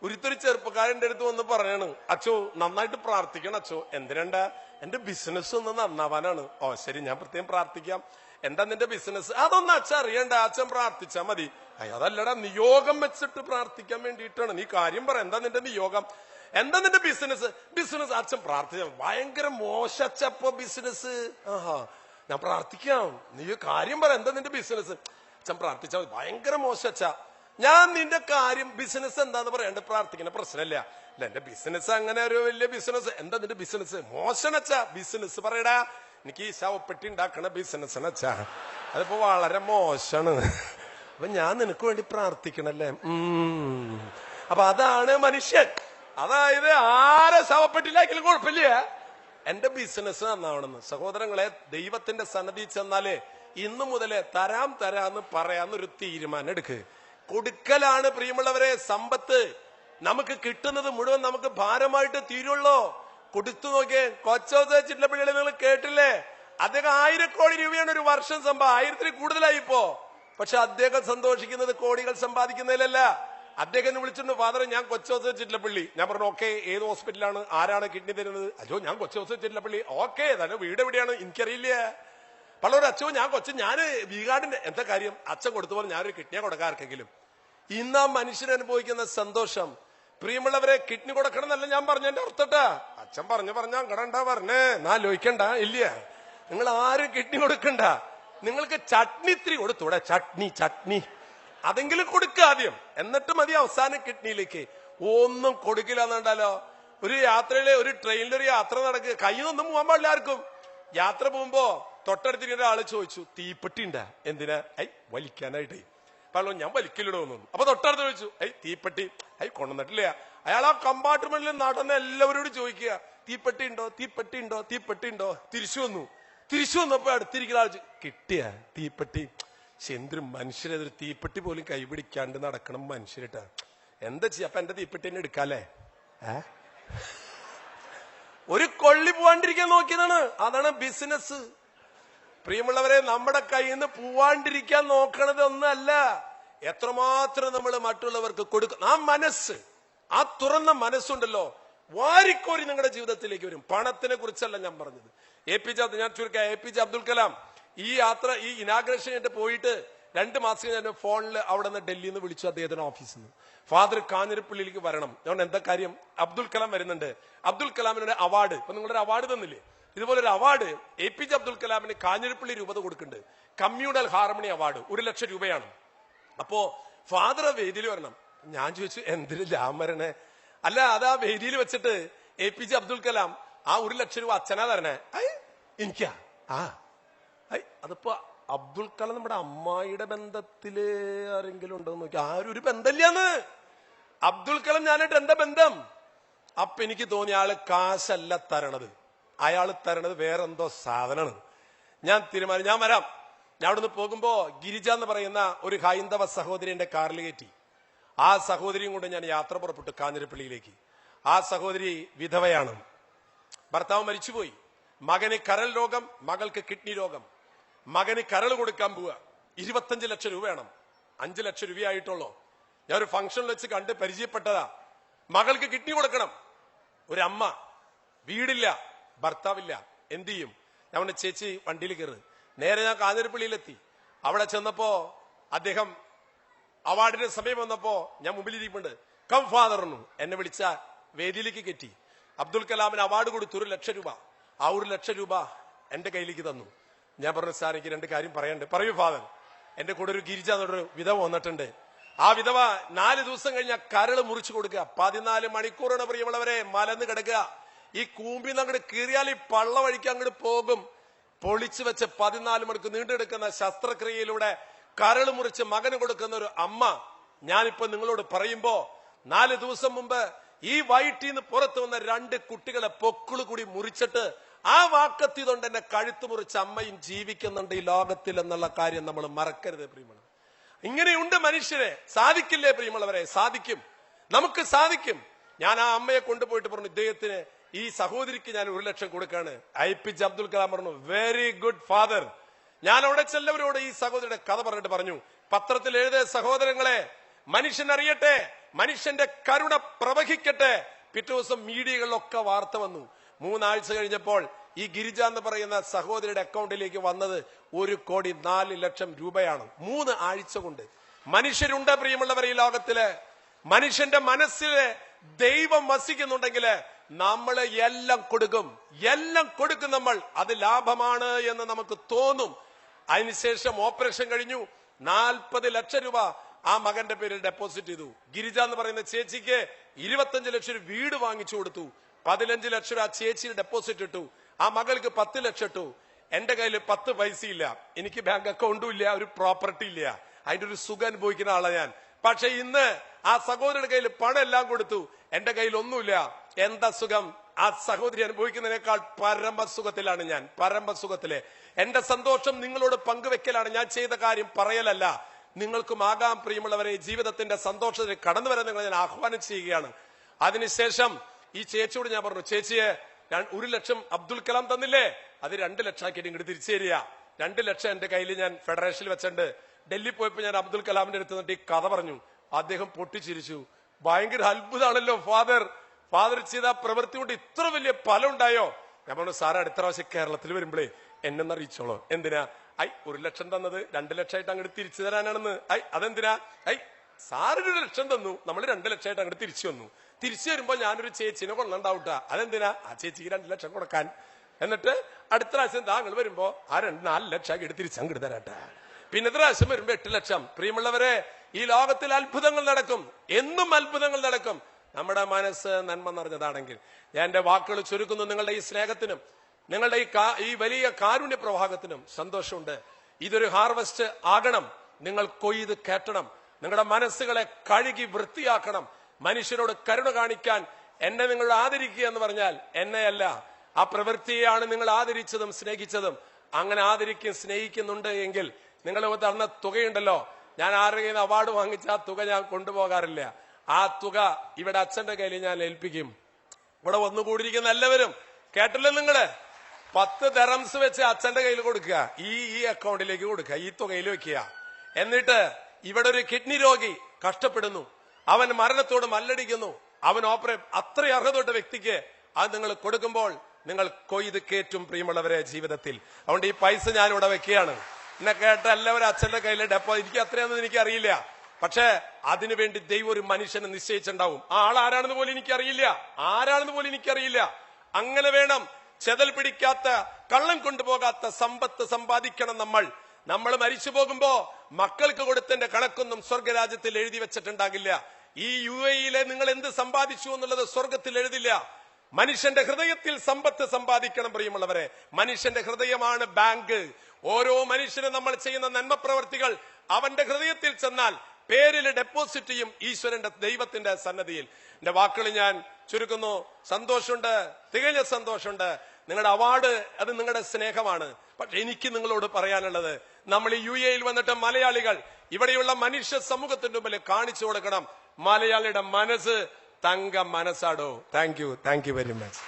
ഒരിത്തൊരു ചെറുപ്പക്കാരന്റെ അടുത്ത് വന്ന് പറയാണ്, അച്ചോ നന്നായിട്ട് പ്രാർത്ഥിക്കണം അച്ചോ. എന്തിനാ? എന്റെ ബിസിനസ് ഒന്ന് നന്നാവാനാണ്. ഓ ശരി, ഞാൻ പ്രത്യേകം പ്രാർത്ഥിക്കാം. എന്താ നിന്റെ ബിസിനസ്? അതൊന്നും അച്ഛൻ അറിയണ്ട, അച്ഛൻ പ്രാർത്ഥിച്ചാ മതി. അതല്ലടാ, നിയോഗം വെച്ചിട്ട് പ്രാർത്ഥിക്കാൻ വേണ്ടിയിട്ടാണ്. നീ കാര്യം പറ, എന്താ നിന്റെ നിയോഗം? എന്താ നിന്റെ ബിസിനസ്? ബിസിനസ് അച്ഛൻ പ്രാർത്ഥിച്ച ഭയങ്കര മോശപ്പോ ബിസിനസ്. ആഹാ, ഞാൻ പ്രാർത്ഥിക്കാം. നീ കാര്യം പറ, എന്താ നിന്റെ ബിസിനസ്? അച്ഛൻ പ്രാർത്ഥിച്ചാൽ മതി, ഭയങ്കര മോശച്ച. ഞാൻ നിന്റെ കാര്യം ബിസിനസ് എന്താന്ന് പറയാണ്ട് പ്രാർത്ഥിക്കുന്ന പ്രശ്നമില്ല. അല്ല, എന്റെ ബിസിനസ് അങ്ങനെ ഒരു വലിയ ബിസിനസ്. എന്താ നിന്റെ ബിസിനസ്? മോശനച്ച ബിസിനസ് പറയടാ. എനിക്ക് ഈ ശവപ്പെട്ടി ഉണ്ടാക്കണ ബിസിനസ്സനച്ചാ, അതിപ്പോ വളരെ മോശമാണ്. അപ്പൊ ഞാൻ നിനക്ക് വേണ്ടി പ്രാർത്ഥിക്കണല്ലേ. അപ്പൊ അതാണ് മനുഷ്യൻ. അതായത് ആരെ ശവപ്പെട്ടിലാക്കിയാലും കുഴപ്പമില്ല, എന്റെ ബിസിനസ് നന്നാവണമെന്ന്. സഹോദരങ്ങളെ, ദൈവത്തിന്റെ സന്നദ്ധി ചെന്നാലേ ഇന്നു മുതലേ തരാന്ന് പറയാന്നൊരു തീരുമാനം എടുക്ക്. കൊടുക്കലാണ് പ്രിയമുള്ളവരെ സമ്പത്ത്. നമുക്ക് കിട്ടുന്നത് മുഴുവൻ നമുക്ക് ഭാരമായിട്ട് തീരുള്ളൂ. കൊടുത്തു നോക്കിയേ. കൊച്ചോസേ ചിറ്റലപ്പള്ളിയിൽ നിങ്ങൾ കേട്ടില്ലേ? അദ്ദേഹം 1000 കോടി രൂപയാണ് ഒരു വർഷം 1000-ൽ കൂടുതലായി ഇപ്പോ. പക്ഷെ അദ്ദേഹം സന്തോഷിക്കുന്നത് കോടികൾ സമ്പാദിക്കുന്നതിലല്ല. അദ്ദേഹം വിളിച്ചിട്ടുണ്ട്, ഫാദർ ഞാൻ കൊച്ചോസേ ചിറ്റലപ്പള്ളി. ഞാൻ പറഞ്ഞു, ഓക്കെ, ഏത് ഹോസ്പിറ്റലാണ്, ആരാണ് കിഡ്നി തരുന്നത്? അയ്യോ, ഞാൻ കൊച്ചോസേ ചിറ്റലപ്പള്ളി. ഓക്കെ, തന്നെ വീട് എവിടെയാണ്? എനിക്കറിയില്ല. പലരും അച്ഛോ ഞാൻ വീഗാടിന്റെ. എന്താ കാര്യം? അച്ഛൻ കൊടുത്തുപോലെ ഞാനൊരു കിഡ്നിയെ കൊടുക്കാം ആർക്കെങ്കിലും. ഇന്ന് ആ മനുഷ്യൻ അനുഭവിക്കുന്ന സന്തോഷം പ്രിയമുള്ളവരെ, കിഡ്നി കൊടുക്കണം എന്നല്ല ഞാൻ പറഞ്ഞതിന്റെ അർത്ഥട്ടാ. അച്ഛൻ പറഞ്ഞ അങ്ങടണ്ടാ പറഞ്ഞേ, ലോഹിക്കണ്ട. ഇല്ല, നിങ്ങൾ ആരും കിഡ്നി കൊടുക്കണ്ട. നിങ്ങൾക്ക് ചട്നി ഇത്തിരി കൊടുത്തൂടെ? ചട്നി അതെങ്കിലും കൊടുക്കുക ആദ്യം, എന്നിട്ട് മതി അവസാനം കിഡ്നിയിലേക്ക്. ഒന്നും കൊടുക്കില്ല എന്നുണ്ടല്ലോ. ഒരു യാത്രയില്, ഒരു ട്രെയിനിലൊരു യാത്ര നടക്കുക, കയ്യിലൊന്നും പോകാൻ പാടില്ല ആർക്കും. യാത്ര പോകുമ്പോ തൊട്ടടുത്തിരിക്കുന്ന ആള് ചോദിച്ചു, തീപ്പെട്ടി ഉണ്ടാ? എന്തിനാ? വലിക്കാനായിട്ട്. പല്ലോ ഞാൻ വലിക്കലിടോ തോന്നുന്നു. അപ്പൊ തൊട്ടടുത്ത് ചോദിച്ചു, തീപ്പെട്ടി. കൊണ്ടുവന്നിട്ടില്ല. അയാൾ ആ കമ്പാർട്ട്മെന്റിൽ നടന്ന എല്ലാവരോടും ചോദിക്കുക, തീപ്പെട്ടി ഉണ്ടോ? തിരിച്ചു വന്നപ്പോ അടുത്തിരിക്കുന്ന ആൾ കിട്ടിയ തീപ്പെട്ടി. എന്തൊരു മനുഷ്യരതൊരു തീപ്പെട്ടി പോലും കൈപിടിക്കാണ്ട് നടക്കണം മനുഷ്യരിട്ടാ. എന്താ ചെയ്യാ? അപ്പൊ എന്റെ തീപ്പെട്ടി തന്നെ എടുക്കാല്ലേ? ഒരു കൊള്ളി പോവാണ്ടിരിക്കാൻ നോക്കിയതാണ്. അതാണ് ബിസിനസ്. പ്രിയമുള്ളവരെ, നമ്മുടെ കയ്യിൽ നിന്ന് പോവാണ്ടിരിക്കാൻ നോക്കണത് ഒന്നല്ല, എത്രമാത്രം നമ്മൾ മറ്റുള്ളവർക്ക് കൊടുക്കും. ആ മനസ്സ്, ആ തുറന്ന മനസ്സുണ്ടല്ലോ, വാരിക്കോരി നിങ്ങളുടെ ജീവിതത്തിലേക്ക് വരും. പണത്തിനെ കുറിച്ചല്ല ഞാൻ പറഞ്ഞത്. ഞാൻ ചുരുക്കാം, APJ അബ്ദുൽ കലാം ഈ യാത്ര, ഈ ഇനാഗ്രേഷൻ ആയിട്ട് പോയിട്ട് 2 മാസം ഞാൻ ഫോണിൽ അവിടെ നിന്ന് ഡൽഹിയിൽ നിന്ന് വിളിച്ചു, അദ്ദേഹത്തിന്റെ ഓഫീസിൽ നിന്ന്. ഫാദർ കാഞ്ഞിരപ്പള്ളിയിലേക്ക് വരണം. ഞാൻ എന്താ കാര്യം? അബ്ദുൽ കലാം വരുന്നുണ്ട്. അബ്ദുൽ കലാമിനൊരു അവാർഡ്, ഇപ്പൊ നിങ്ങളൊരു അവാർഡ് തന്നില്ലേ, ഇതുപോലൊരു അവാർഡ് APJ അബ്ദുൽ കലാമിന് കാഞ്ഞിരപ്പള്ളി രൂപത കൊടുക്കുന്നുണ്ട്. കമ്മ്യൂണൽ ഹാർമണി അവാർഡ് 1 ലക്ഷം രൂപയാണ്. അപ്പോ ഫാദർ വേദിയിൽ വരണം. ഞാൻ ചോദിച്ചു, എന്തിന് ഞാൻ വരണേ? അല്ല, അത് ആ വേദിയിൽ വെച്ചിട്ട് APJ അബ്ദുൽ കലാം ആ 1 ലക്ഷം രൂപ അച്ഛനാ തരണേ. എനിക്കാ? അതിപ്പോ അബ്ദുൽ കലാം നമ്മുടെ അമ്മായിയുടെ ബന്ധത്തില് ആരെങ്കിലും ഉണ്ടോ നോക്കി. ആരും ഒരു ബന്ധമില്ലാന്ന്. അബ്ദുൽ കലാം ഞാനായിട്ട് എന്താ ബന്ധം? അപ്പൊ എനിക്ക് തോന്നി ആള് കാശല്ല തരണത്, അയാൾ തരണത് വേറെന്തോ സാധനമാണ്. ഞാൻ തീരുമാനം, ഞാൻ വരാം. ഞാൻ അവിടുന്ന് പോകുമ്പോ ഗിരിജ എന്ന് പറയുന്ന ഒരു ഹൈന്ദവ സഹോദരി എന്റെ കാറിൽ കയറ്റി. ആ സഹോദരിയും കൊണ്ട് ഞാൻ യാത്ര പുറപ്പെട്ടു കാഞ്ഞിരപ്പള്ളിയിലേക്ക്. ആ സഹോദരി വിധവയാണ്, ഭർത്താവ് മരിച്ചുപോയി. മകന് കരൾ രോഗം, മകൾക്ക് കിഡ്നി രോഗം. മകന് കരൾ കൊടുക്കാൻ പോവുക. 25 ലക്ഷം രൂപ വേണം. 5 ലക്ഷം രൂപയായിട്ടുള്ളൂ. ഞാൻ ഒരു ഫംഗ്ഷനിൽ വെച്ച് കണ്ട് പരിചയപ്പെട്ടതാ. മകൾക്ക് കിഡ്നി കൊടുക്കണം. ഒരമ്മ, വീടില്ല, ഭർത്താവില്ല, എന്ത് ചെയ്യും? ഞാൻ പറഞ്ഞു, ചേച്ചി വണ്ടിയിൽ കയറ്. നേരെ ഞാൻ കാഞ്ഞിരപ്പള്ളിയിലെത്തി. അവിടെ ചെന്നപ്പോ അദ്ദേഹം അവാർഡിന്റെ സമയം വന്നപ്പോ ഞാൻ മുമ്പിലിരിപ്പുണ്ട്. കം ഫാദറിനു എന്നെ വിളിച്ച വേദിയിലേക്ക് കയറ്റി. അബ്ദുൽ കലാമിന് അവാർഡ് കൊടുത്തു 1 ലക്ഷം രൂപ. ആ 1 ലക്ഷം രൂപ എന്റെ കയ്യിലേക്ക് തന്നു. ഞാൻ പറഞ്ഞു, സാർ എനിക്ക് 2 കാര്യം പറയാനുണ്ട്. പറയൂ ഫാദർ. എന്റെ കൂടെ ഒരു ഗിരിജ എന്നൊരു വിധവ വന്നിട്ടുണ്ട്. ആ വിധവ 4 ദിവസം കഴിഞ്ഞ കരള് മുറിച്ചു കൊടുക്കുക. 14 മണിക്കൂറാണ് പ്രിയമുള്ളവരെ മലന്ന് കിടക്കുക. ഈ കൂമ്പിന്ന് അങ്ങോട്ട് കീറിയാൽ ഈ പള്ള വഴിക്ക് അങ്ങോട്ട് പോകും. പൊളിച്ചു വെച്ച് 14 മണിക്കൂർ നീണ്ടെടുക്കുന്ന ശസ്ത്രക്രിയയിലൂടെ കരള് മുറിച്ച് മകന് കൊടുക്കുന്ന ഒരു അമ്മ. ഞാനിപ്പോ നിങ്ങളോട് പറയുമ്പോ 4 ദിവസം മുമ്പ് ഈ വയറ്റിന്ന് പുറത്തു വന്ന 2 കുട്ടികളെ പൊക്കിള് കൂടി മുറിച്ചിട്ട് ആ വാക്കത്തി കൊണ്ട് എന്നെ കഴുത്ത് മുറിച്ച അമ്മയും ജീവിക്കുന്നുണ്ട് ഈ ലോകത്തിൽ എന്നുള്ള കാര്യം നമ്മൾ മറക്കരുത് പ്രിയമുള്ളവർ. ഇങ്ങനെയുണ്ട് മനുഷ്യരെ. സാധിക്കില്ലേ പ്രിയമുള്ളവരെ? സാധിക്കും, നമുക്ക് സാധിക്കും. ഞാൻ ആ അമ്മയെ കൊണ്ടുപോയിട്ട് പറഞ്ഞു, ഇദ്ദേഹത്തിന്, ഈ സഹോദരിക്ക് ഞാൻ 1 ലക്ഷം കൊടുക്കാണ്. APJ അബ്ദുൽ കലാം പറഞ്ഞു, വെരി ഗുഡ് ഫാദർ. ഞാൻ അവിടെ ചെല്ലവരോട് ഈ സഹോദരിയുടെ കഥ പറഞ്ഞിട്ട് പറഞ്ഞു, പത്രത്തിൽ എഴുതിയ സഹോദരങ്ങളെ, മനുഷ്യൻ അറിയട്ടെ, മനുഷ്യന്റെ കരുണ പ്രവഹിക്കട്ടെ. പിറ്റേ ദിവസം മീഡിയകളിലൊക്കെ വാർത്ത വന്നു. 3 ആഴ്ച കഴിഞ്ഞപ്പോൾ ഈ ഗിരിജ എന്ന് പറയുന്ന സഹോദരിയുടെ അക്കൗണ്ടിലേക്ക് വന്നത് 1,04,00,000 രൂപയാണ്. 3 ആഴ്ച കൊണ്ട്. മനുഷ്യരുണ്ട് പ്രിയമുള്ളവർ ഈ ലോകത്തില്. മനുഷ്യന്റെ മനസ്സില് ദൈവം വസിക്കുന്നുണ്ടെങ്കിൽ നമ്മൾ എല്ലാം കൊടുക്കും നമ്മൾ. അത് ലാഭമാണ് എന്ന് നമുക്ക് തോന്നും. അതിനുശേഷം ഓപ്പറേഷൻ കഴിഞ്ഞു. 40 ലക്ഷം രൂപ ആ മകന്റെ പേരിൽ ഡെപ്പോസിറ്റ് ചെയ്തു. ഗിരിജ എന്ന് പറയുന്ന ചേച്ചിക്ക് 25 ലക്ഷം വീട് വാങ്ങിച്ചു കൊടുത്തു. 15 ലക്ഷം ആ ചേച്ചിയുടെ ഡെപ്പോസിറ്റ് ഇട്ടു. ആ മകൾക്ക് 10 ലക്ഷം ഇട്ടു. എന്റെ കയ്യിൽ 10 പൈസ ഇല്ല, എനിക്ക് ബാങ്ക് അക്കൗണ്ടും ഇല്ല, ഒരു പ്രോപ്പർട്ടി ഇല്ല. അതിന്റെ ഒരു സുഖം അനുഭവിക്കുന്ന ആളാണ് ഞാൻ. പക്ഷെ ഇന്ന് ആ സഹോദരിയുടെ കയ്യിൽ പണം എല്ലാം കൊടുത്തു, എന്റെ കയ്യിൽ ഒന്നുമില്ല. എന്താ സുഖം? ആ സഹോദരി അനുഭവിക്കുന്നതിനേക്കാൾ പരമസുഖത്തിലാണ് ഞാൻ. പരമസുഖത്തിലെ എന്റെ സന്തോഷം നിങ്ങളോട് പങ്കുവെക്കലാണ്. ഞാൻ ചെയ്ത കാര്യം പറയലല്ല. നിങ്ങൾക്കും ആകാം പ്രിയമുള്ളവരെ. ജീവിതത്തിന്റെ സന്തോഷത്തിൽ കടന്നു വരാൻ നിങ്ങൾ ഞാൻ ആഹ്വാനം ചെയ്യുകയാണ്. അതിനുശേഷം ഈ ചേച്ചിയോട് ഞാൻ പറഞ്ഞു, ചേച്ചിയെ 1 ലക്ഷം അബ്ദുൽ കലാം തന്നില്ലേ, അത് 2 ലക്ഷം ആക്കിയിട്ട് ഇങ്ങോട്ട് തിരിച്ചു തരിക. 2 ലക്ഷം എന്റെ കയ്യിൽ ഞാൻ ഫെഡറേഷനിൽ വെച്ചിട്ടുണ്ട്. ഡൽഹി പോയപ്പോ ഞാൻ അബ്ദുൽ കലാമിന്റെ അടുത്ത് നിന്നിട്ട് ഈ കഥ പറഞ്ഞു. അദ്ദേഹം പൊട്ടിച്ചിരിച്ചു. ഭയങ്കര അത്ഭുതമാണല്ലോ ഫാദർ ചെയ്ത പ്രവൃത്തി കൊണ്ട് ഇത്ര വലിയ ഫലം ഉണ്ടായോ? ഞാൻ പറഞ്ഞു, സാറ് അടുത്ത പ്രാവശ്യം കേരളത്തിൽ വരുമ്പോഴേ എന്നെ അറിയിച്ചോളൂ. എന്തിനാ? 1 ലക്ഷം തന്നത് 2 ലക്ഷമായിട്ട് അങ്ങോട്ട് തിരിച്ചു തരാനാണെന്ന്. അതെന്തിനാ? സാറ് 1 ലക്ഷം തന്നു, നമ്മൾ 2 ലക്ഷമായിട്ട് അങ്ങോട്ട് തിരിച്ചു വന്നു. തിരിച്ചു വരുമ്പോ ഞാനൊരു ചേച്ചിനെ കൊണ്ടുണ്ടാവട്ട. അതെന്തിനാ? ആ ചേച്ചിക്ക് 2 ലക്ഷം കൊടുക്കാൻ. എന്നിട്ട് അടുത്ത പ്രാവശ്യം താങ്കൾ വരുമ്പോ ആ 4 ലക്ഷം ആക്കിയിട്ട് തിരിച്ചങ്ങോട്ട് തരാട്ടെ. പിന്നെ പ്രാവശ്യം വരുമ്പോ 8 ലക്ഷം. പ്രിയമുള്ളവരെ, ഈ ലോകത്തിൽ അത്ഭുതങ്ങൾ നടക്കും. എന്നും അത്ഭുതങ്ങൾ നടക്കും. നമ്മുടെ മനസ്സ് നന്മ നിറഞ്ഞതാണെങ്കിൽ. ഞാൻ എന്റെ വാക്കുകൾ ചുരുക്കുന്നു. നിങ്ങളുടെ ഈ സ്നേഹത്തിനും നിങ്ങളുടെ ഈ വലിയ കാരുണ്യ പ്രവാഹത്തിനും സന്തോഷമുണ്ട്. ഇതൊരു ഹാർവസ്റ്റ് ആകണം. നിങ്ങൾ കൊയ്ത് കേട്ടണം. നിങ്ങളുടെ മനസ്സുകളെ കഴുകി വൃത്തിയാക്കണം. മനുഷ്യരോട് കരുണ കാണിക്കാൻ എന്നെ നിങ്ങൾ ആദരിക്കുക എന്ന് പറഞ്ഞാൽ എന്നെയല്ല, ആ പ്രവൃത്തിയെയാണ് നിങ്ങൾ ആദരിച്ചതും സ്നേഹിച്ചതും. അങ്ങനെ ആദരിക്കുകയും സ്നേഹിക്കുന്നുണ്ട് എങ്കിൽ നിങ്ങൾ തന്ന തുകയുണ്ടല്ലോ, ഞാൻ ആരുടെയും അവാർഡ് വാങ്ങിച്ച ആ തുക ഞാൻ കൊണ്ടുപോകാറില്ല. ആ തുക ഇവിടെ അച്ഛന്റെ കയ്യിൽ ഞാൻ ഏൽപ്പിക്കും. ഇവിടെ വന്നുകൂടിയിരിക്കുന്ന എല്ലാവരും കേട്ടല്ലോ, നിങ്ങള് 10 ദറംസ് വെച്ച് അച്ഛന്റെ കയ്യിൽ കൊടുക്കുക, ഈ അക്കൗണ്ടിലേക്ക് കൊടുക്കുക, ഈ തുകയിൽ വെക്കുക. എന്നിട്ട് ഇവിടെ ഒരു കിഡ്നി രോഗി കഷ്ടപ്പെടുന്നു, അവൻ മരണത്തോട് മല്ലടിക്കുന്നു, അവൻ അത്ര അർഹതപ്പെട്ട വ്യക്തിക്ക് അത് നിങ്ങൾ കൊടുക്കുമ്പോൾ നിങ്ങൾ കൊയ്ത് കേറ്റും പ്രിയമുള്ളവരെ ജീവിതത്തിൽ. അതുകൊണ്ട് ഈ പൈസ ഞാൻ ഇവിടെ വെക്കുകയാണ്. എന്നെ കേട്ട എല്ലാവരും അച്ഛന്റെ കയ്യിൽ എനിക്ക് അത്രയൊന്നും എനിക്ക് അറിയില്ല. പക്ഷെ അതിനുവേണ്ടി ദൈവം ഒരു മനുഷ്യനെ നിശ്ചയിച്ചിട്ടുണ്ടാവും. ആ ആൾ ആരാണെന്ന് പോലും എനിക്കറിയില്ല. അങ്ങനെ വേണം. ചെതൽ പിടിക്കാത്ത, കള്ളം കൊണ്ടുപോകാത്ത സമ്പത്ത് സമ്പാദിക്കണം നമ്മൾ മരിച്ചു പോകുമ്പോ മക്കൾക്ക് കൊടുത്തതിന്റെ കണക്കൊന്നും സ്വർഗരാജ്യത്തിൽ എഴുതി വെച്ചിട്ടുണ്ടാകില്ല. ഈ UAE നിങ്ങൾ എന്ത് സമ്പാദിച്ചു എന്നുള്ളത് സ്വർഗത്തിൽ എഴുതില്ല. മനുഷ്യന്റെ ഹൃദയത്തിൽ സമ്പത്ത് സമ്പാദിക്കണം പ്രിയമുള്ളവരെ. മനുഷ്യന്റെ ഹൃദയമാണ് ബാങ്ക്. ഓരോ മനുഷ്യനും നമ്മൾ ചെയ്യുന്ന നന്മ പ്രവർത്തികൾ അവന്റെ ഹൃദയത്തിൽ ചെന്നാൽ പേരിൽ ഡെപ്പോസിറ്റ് ചെയ്യും ഈശ്വരന്റെ ദൈവത്തിന്റെ സന്നദ്ധിയിൽ. എന്റെ വാക്കുകൾ ഞാൻ ചുരുക്കുന്നു. സന്തോഷമുണ്ട്, തികഞ്ഞ സന്തോഷമുണ്ട്. നിങ്ങളുടെ അവാർഡ് അത് നിങ്ങളുടെ സ്നേഹമാണ്. പക്ഷെ എനിക്ക് നിങ്ങളോട് പറയാനുള്ളത്, നമ്മൾ ഈ UAE വന്നിട്ട് മലയാളികൾ ഇവിടെയുള്ള മനുഷ്യ സമൂഹത്തിന്റെ മുമ്പിൽ കാണിച്ചു കൊടുക്കണം, മലയാളിയുടെ മനസ്സ് തങ്ക മനസ്സാടോ. Thank you very much.